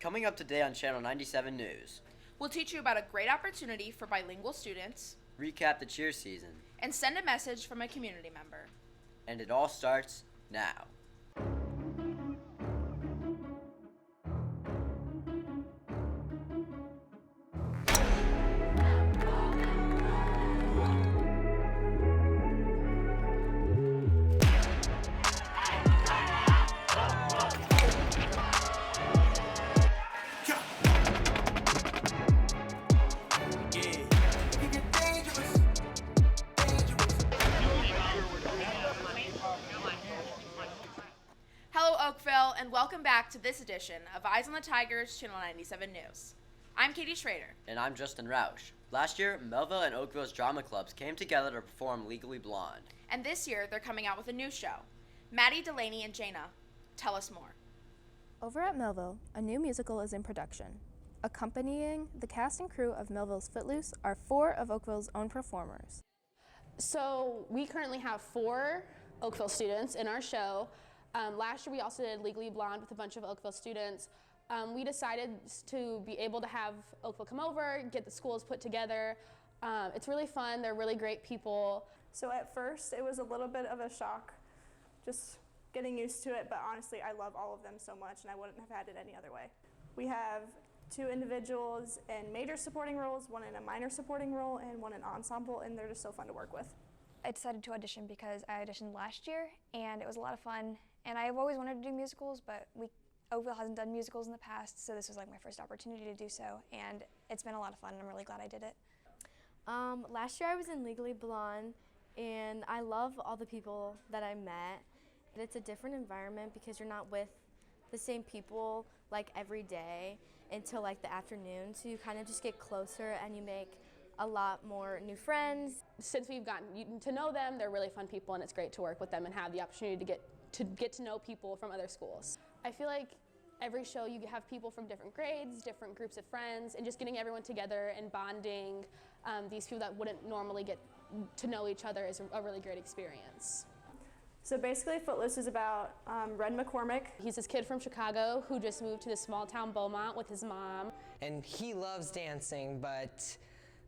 Coming up today on Channel 97 News. We'll teach you about a great opportunity for bilingual students, Recap the cheer season. and send a message from a community member. And it all starts now. Hello, Oakville, and welcome back to this edition of Eyes on the Tigers, Channel 97 News. I'm Katie Schrader. And I'm Justin Rausch. Last year, Melville and Oakville's drama clubs came together to perform Legally Blonde. And this year, they're coming out with a new show. Maddie, Delaney, and Jana, tell us more. Over at Melville, a new musical is in production. Accompanying the cast and crew of Melvilles Footloose are 4 of Oakville's own performers. So we currently have 4 Oakville students in our show. Last year we also did Legally Blonde with a bunch of Oakville students. We decided to be able to have Oakville come over, get the schools put together. It's really fun, they're really great people. So at first it was a little bit of a shock, just getting used to it, but honestly I love all of them so much and I wouldn't have had it any other way. We have 2 individuals in major supporting roles, 1 in a minor supporting role, and 1 in ensemble, and they're just so fun to work with. I decided to audition because I auditioned last year and it was a lot of fun, and I've always wanted to do musicals, but Oakville hasn't done musicals in the past, so this was like my first opportunity to do so, and it's been a lot of fun and I'm really glad I did it. Last year I was in Legally Blonde, and I love all the people that I met. It's a different environment because you're not with the same people like every day until like the afternoon, so you kind of just get closer and you make a lot more new friends. Since we've gotten to know them, they're really fun people and it's great to work with them and have the opportunity to get to know people from other schools. I feel like every show you have people from different grades, different groups of friends, and just getting everyone together and bonding these people that wouldn't normally get to know each other is a really great experience. So basically Footloose is about Red McCormick. He's this kid from Chicago who just moved to the small town Beaumont with his mom. And he loves dancing, but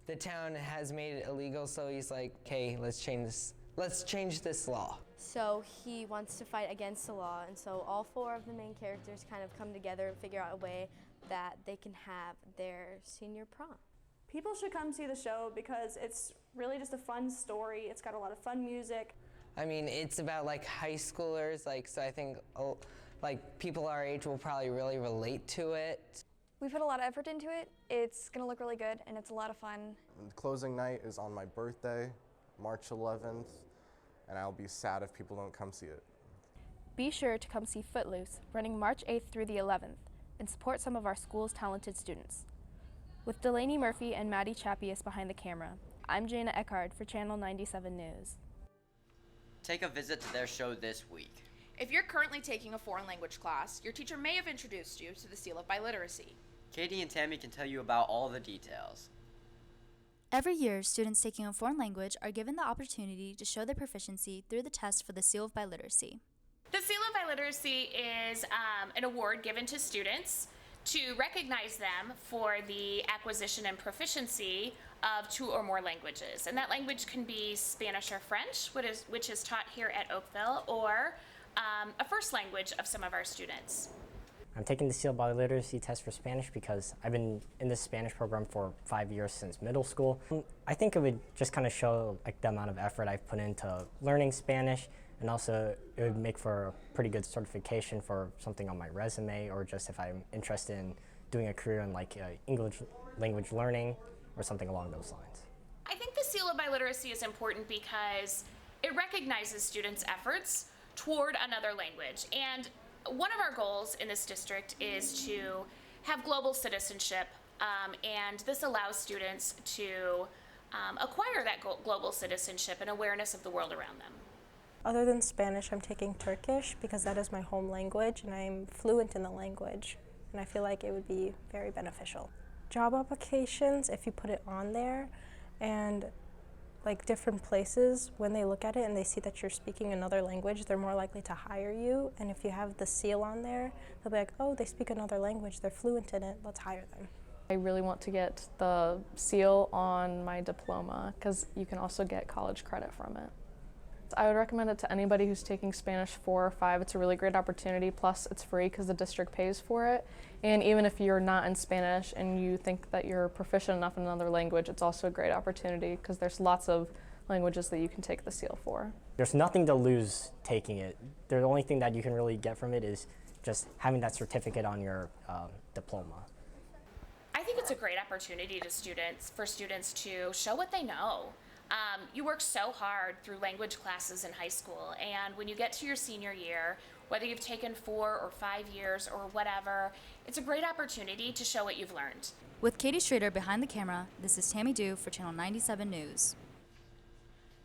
the town has made it illegal, so he's like, okay, let's change this law. So he wants to fight against the law, and so all 4 of the main characters kind of come together and figure out a way that they can have their senior prom. People should come see the show because it's really just a fun story. It's got a lot of fun music. I mean, it's about like high schoolers, so I think like people our age will probably really relate to it. We put a lot of effort into it. It's gonna look really good and it's a lot of fun. The closing night is on my birthday, March 11th, and I'll be sad if people don't come see it. Be sure to come see Footloose, running March 8th through the 11th, and support some of our school's talented students. With Delaney Murphy and Maddie Chappius behind the camera, I'm Jana Eckhard for Channel 97 News. Take a visit to their show this week. If you're currently taking a foreign language class, your teacher may have introduced you to the Seal of Biliteracy. Katie and Tammy can tell you about all the details. Every year, students taking a foreign language are given the opportunity to show their proficiency through the test for the Seal of Biliteracy. The Seal of Biliteracy is an award given to students to recognize them for the acquisition and proficiency of 2 or more languages. And that language can be Spanish or French, which is taught here at Oakville, or a first language of some of our students. I'm taking the Seal of Biliteracy test for Spanish because I've been in this Spanish program for 5 years since middle school. I think it would just kind of show like the amount of effort I've put into learning Spanish, and also it would make for a pretty good certification for something on my resume, or just if I'm interested in doing a career in like English language learning or something along those lines. I think the Seal of Biliteracy is important because it recognizes students' efforts toward another language. And one of our goals in this district is to have global citizenship, and this allows students to acquire that global citizenship and awareness of the world around them. Other than Spanish, I'm taking Turkish because that is my home language and I'm fluent in the language, and I feel like it would be very beneficial. Job applications, if you put it on there, and like different places, when they look at it and they see that you're speaking another language, they're more likely to hire you. And if you have the seal on there, they'll be like, oh, they speak another language, they're fluent in it, let's hire them. I really want to get the seal on my diploma because you can also get college credit from it. I would recommend it to anybody who's taking Spanish 4 or 5. It's a really great opportunity, plus it's free because the district pays for it. And even if you're not in Spanish and you think that you're proficient enough in another language, it's also a great opportunity because there's lots of languages that you can take the seal for. There's nothing to lose taking it. The only thing that you can really get from it is just having that certificate on your diploma. I think it's a great opportunity for students to show what they know. You work so hard through language classes in high school, and when you get to your senior year, whether you've taken 4 or 5 years or whatever, it's a great opportunity to show what you've learned. With Katie Schrader behind the camera, this is Tammy Dew for Channel 97 News.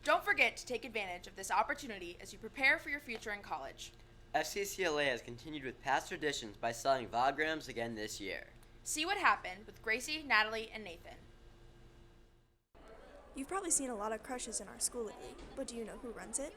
Don't forget to take advantage of this opportunity as you prepare for your future in college. FCCLA has continued with past traditions by selling Vograms again this year. See what happened with Gracie, Natalie, and Nathan. You've probably seen a lot of crushes in our school lately, but do you know who runs it?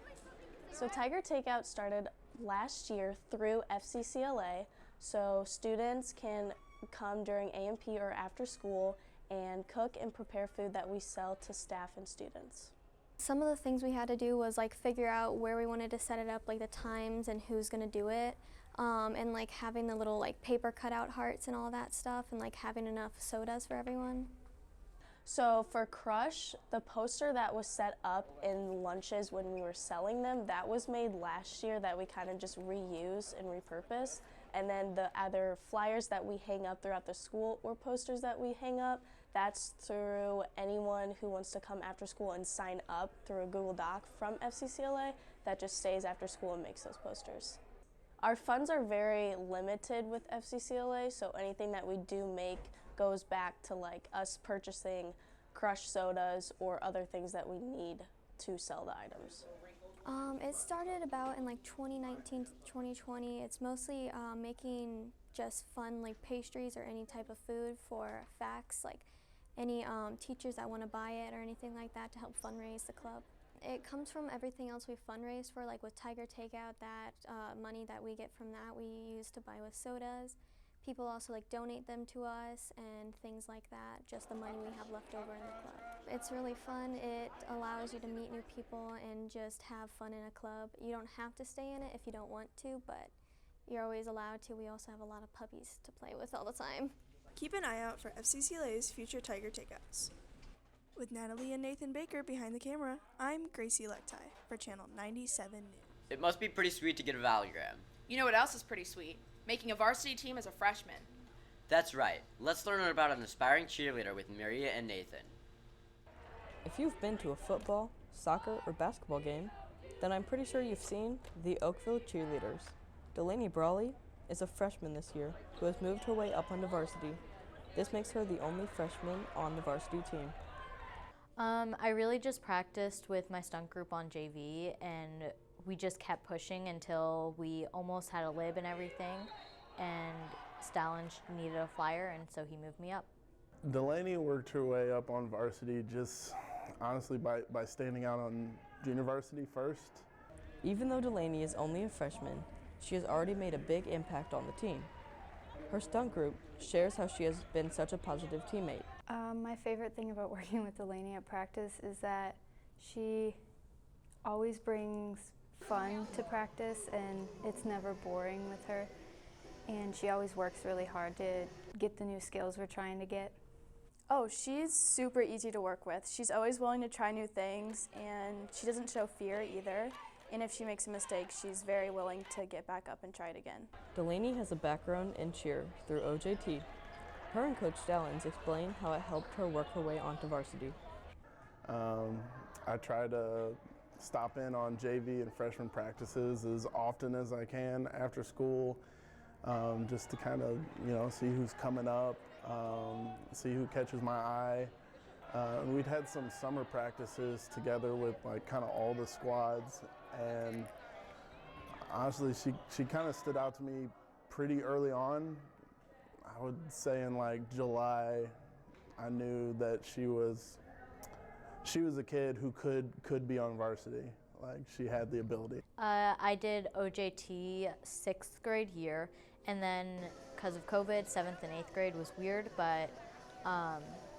So Takeout started last year through FCCLA, so students can come during A&P or after school and cook and prepare food that we sell to staff and students. Some of the things we had to do was like figure out where we wanted to set it up, like the times and who's gonna do it, and like having the little like paper cutout hearts and all that stuff, and like having enough sodas for everyone. So for Crush, the poster that was set up in lunches when we were selling them, that was made last year that we kind of just reuse and repurpose. And then the other flyers that we hang up throughout the school or posters that we hang up, that's through anyone who wants to come after school and sign up through a Google Doc from FCCLA that just stays after school and makes those posters. Our funds are very limited with FCCLA, so anything that we do make goes back to like us purchasing Crush sodas or other things that we need to sell the items. It started about in like 2019 to 2020. It's mostly making just fun like pastries or any type of food for FACS, like any teachers that want to buy it or anything like that to help fundraise the club. It comes from everything else we fundraise for, like with Tiger Takeout, that money that we get from that we use to buy with sodas. People also like donate them to us and things like that, just the money we have left over in the club. It's really fun. It allows you to meet new people and just have fun in a club. You don't have to stay in it if you don't want to, but you're always allowed to. We also have a lot of puppies to play with all the time. Keep an eye out for FCCLA's future Tiger Takeouts. With Natalie and Nathan Baker behind the camera, I'm Gracie Lectie for Channel 97 News. It must be pretty sweet to get a Valogram. You know what else is pretty sweet? Making a varsity team as a freshman. That's right. Let's learn about an aspiring cheerleader with Maria and Nathan. If you've been to a football, soccer, or basketball game, then I'm pretty sure you've seen the Oakville cheerleaders. Delaney Brawley is a freshman this year who has moved her way up onto varsity. This makes her the only freshman on the varsity team. I really just practiced with my stunt group on JV, and we just kept pushing until we almost had a lib and everything, and Stalin needed a flyer, and so he moved me up. Delaney worked her way up on varsity just honestly by standing out on junior varsity first. Even though Delaney is only a freshman, she has already made a big impact on the team. Her stunt group shares how she has been such a positive teammate. My favorite thing about working with Delaney at practice is that she always brings fun to practice, and it's never boring with her. And she always works really hard to get the new skills we're trying to get. Oh, she's super easy to work with. She's always willing to try new things, and she doesn't show fear either. And if she makes a mistake, she's very willing to get back up and try it again. Delaney has a background in cheer through OJT. Her and Coach Stallings explain how it helped her work her way onto varsity. I try to stop in on JV and freshman practices as often as I can after school, just to kind of, see who's coming up, see who catches my eye. And we'd had some summer practices together with like kind of all the squads, and honestly, she kind of stood out to me pretty early on. I would say in like July, I knew that she was she was a kid who could be on varsity. Like, she had the ability. I did OJT 6th grade year, and then because of COVID, 7th and 8th grade was weird, but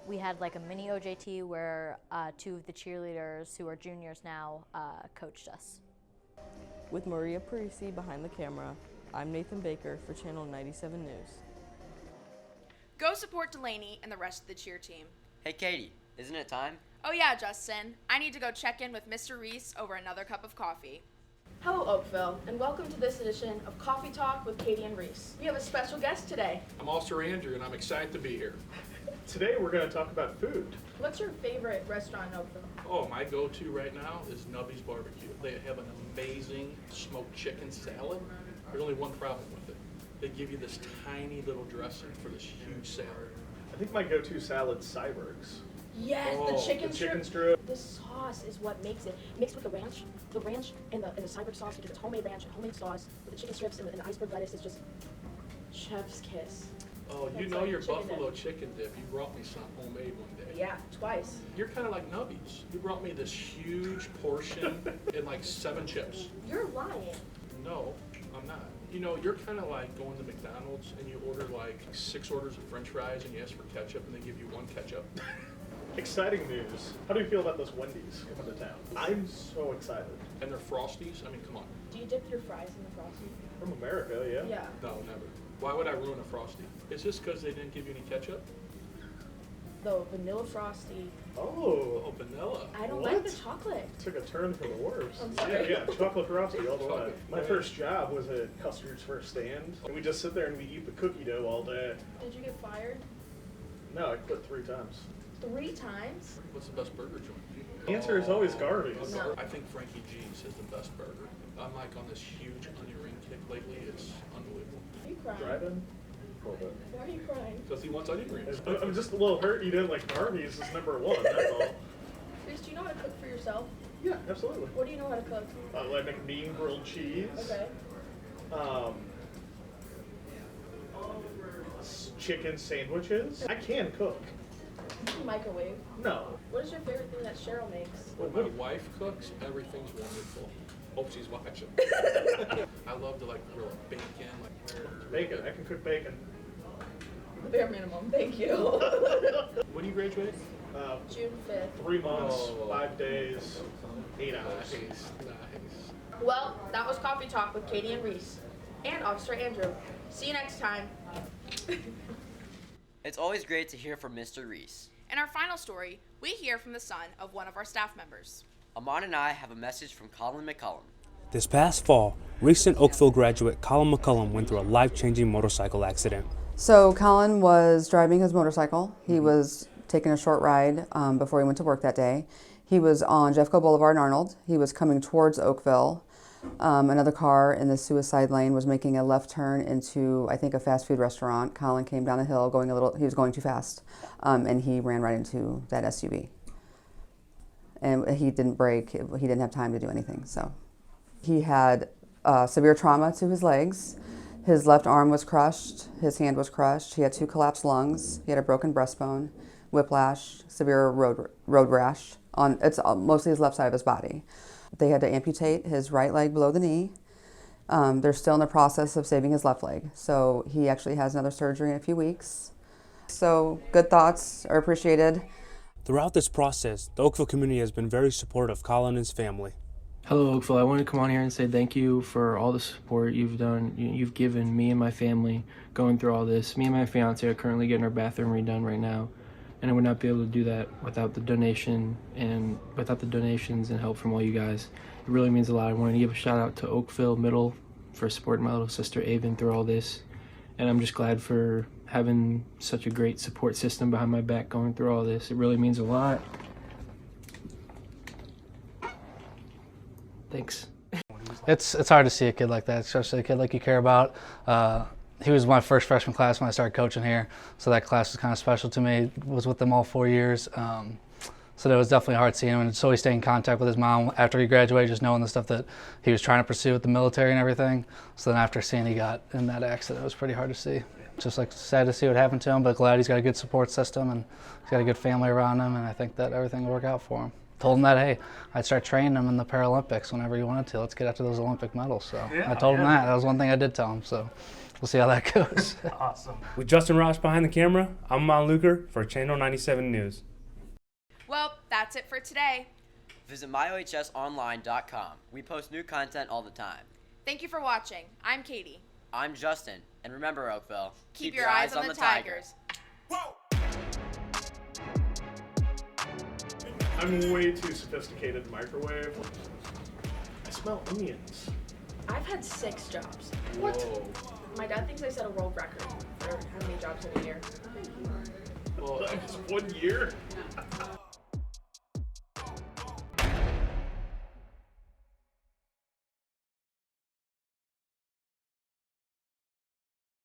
we had like a mini OJT where 2 of the cheerleaders, who are juniors now, coached us. With Maria Parisi behind the camera, I'm Nathan Baker for Channel 97 News. Go support Delaney and the rest of the cheer team. Hey Katie, isn't it time? Oh yeah, Justin. I need to go check in with Mr. Reese over another cup of coffee. Hello, Oakville, and welcome to this edition of Coffee Talk with Katie and Reese. We have a special guest today. I'm Officer Andrew, and I'm excited to be here. Today we're going to talk about food. What's your favorite restaurant in Oakville? Oh, my go-to right now is Nubby's Barbecue. They have an amazing smoked chicken salad. There's only one problem with it. They give you this tiny little dressing for this huge salad. I think my go-to salad's Cyberg's. Yes, Oh, the chicken the chicken strip. The sauce is what makes it. Mixed with the ranch and the Cyberg sauce, because it's homemade ranch and homemade sauce with the chicken strips and the iceberg lettuce. It's just chef's kiss. Oh, you That's know like your chicken buffalo dip. chicken dip. You brought me some homemade one day. Yeah, twice. You're kind of like Nubby's. You brought me this huge portion and like 7 chips. You're lying. No, I'm not. You know, you're kind of like going to McDonald's and you order like 6 orders of French fries and you ask for ketchup and they give you 1 ketchup. Exciting news. How do you feel about those Wendy's coming to town? I'm so excited. And their Frosties, I mean, come on. Do you dip your fries in the Frosty? From America, yeah. Yeah. No, never. Why would I ruin a Frosty? Is this because they didn't give you any ketchup? The vanilla Frosty. Oh, vanilla. I don't What? like the chocolate. Took a turn for the worse. I'm sorry. Yeah, chocolate frosty all the way. Chocolate. My first job was at Custer's First Stand, and we just sit there and we eat the cookie dough all day. Did you get fired? No, I quit 3 times. 3 times? What's the best burger joint? The answer is always Garvey's. No. I think Frankie G's is the best burger. I'm like on this huge onion ring kick lately. It's unbelievable. Are you crying? Drive-in? Why are you crying? Because he wants onion rings. I'm just a little hurt you didn't like Garvey's is #1, that's all. Reese, do you know how to cook for yourself? Yeah, absolutely. What do you know how to cook? I make mean grilled cheese. Okay. Chicken sandwiches. I can cook. Microwave? No. What is your favorite thing that Cheryl makes? When my wife cooks, everything's wonderful. Hope she's watching. I love to like grill bacon. Bacon. I can cook bacon. The bare minimum, thank you. When do you graduate? June 5th. 3 months, 5 days, 8 hours. Nice. Well, that was Coffee Talk with Katie and Reese. And Officer Andrew. See you next time. It's always great to hear from Mr. Reese. In our final story, we hear from the son of one of our staff members. Amon and I have a message from Colin McCollum. This past fall, recent Oakville graduate Colin McCollum went through a life-changing motorcycle accident. So Colin was driving his motorcycle. He was taking a short ride before he went to work that day. He was on Jeffco Boulevard in Arnold. He was coming towards Oakville. Another car in the suicide lane was making a left turn into, I think, a fast food restaurant. Colin came down the hill he was going too fast, and he ran right into that SUV. And he didn't brake, he didn't have time to do anything, so. He had severe trauma to his legs. His left arm was crushed, his hand was crushed, he had 2 collapsed lungs, he had a broken breastbone, whiplash, severe road rash on mostly his left side of his body. They had to amputate his right leg below the knee. They're still in the process of saving his left leg, so he actually has another surgery in a few weeks. So good thoughts are appreciated. Throughout this process, the Oakville community has been very supportive of Colin and his family. Hello, Oakville. I want to come on here and say thank you for all the support you've done. You've given me and my family going through all this. Me and my fiance are currently getting our bathroom redone right now, and I would not be able to do that without the donations and help from all you guys. It really means a lot. I want to give a shout out to Oakville Middle for supporting my little sister Avon through all this, and I'm just glad for having such a great support system behind my back going through all this. It really means a lot. Thanks. It's hard to see a kid like that, especially a kid like you care about. He was my first freshman class when I started coaching here, so that class was kind of special to me. Was with them all 4 years. So it was definitely hard seeing him, and so he stayed in contact with his mom after he graduated, just knowing the stuff that he was trying to pursue with the military and everything. So then after seeing he got in that accident, it was pretty hard to see. Just like sad to see what happened to him, but glad he's got a good support system and he's got a good family around him, and I think that everything will work out for him. Told him that, hey, I'd start training him in the Paralympics whenever you wanted to. Let's get after those Olympic medals. So Yeah, I told him that. That was one thing I did tell him. So we'll see how that goes. Awesome. With Justin Ross behind the camera, I'm Mon Luker for Channel 97 News. Well, that's it for today. Visit myohsonline.com. We post new content all the time. Thank you for watching. I'm Katie. I'm Justin. And remember, Oakville, Keep your eyes on the Tigers. I'm way too sophisticated microwave. I smell onions. I've had 6 jobs. What? My dad thinks I set a world record for how many jobs in a year. Well, that was 1 year.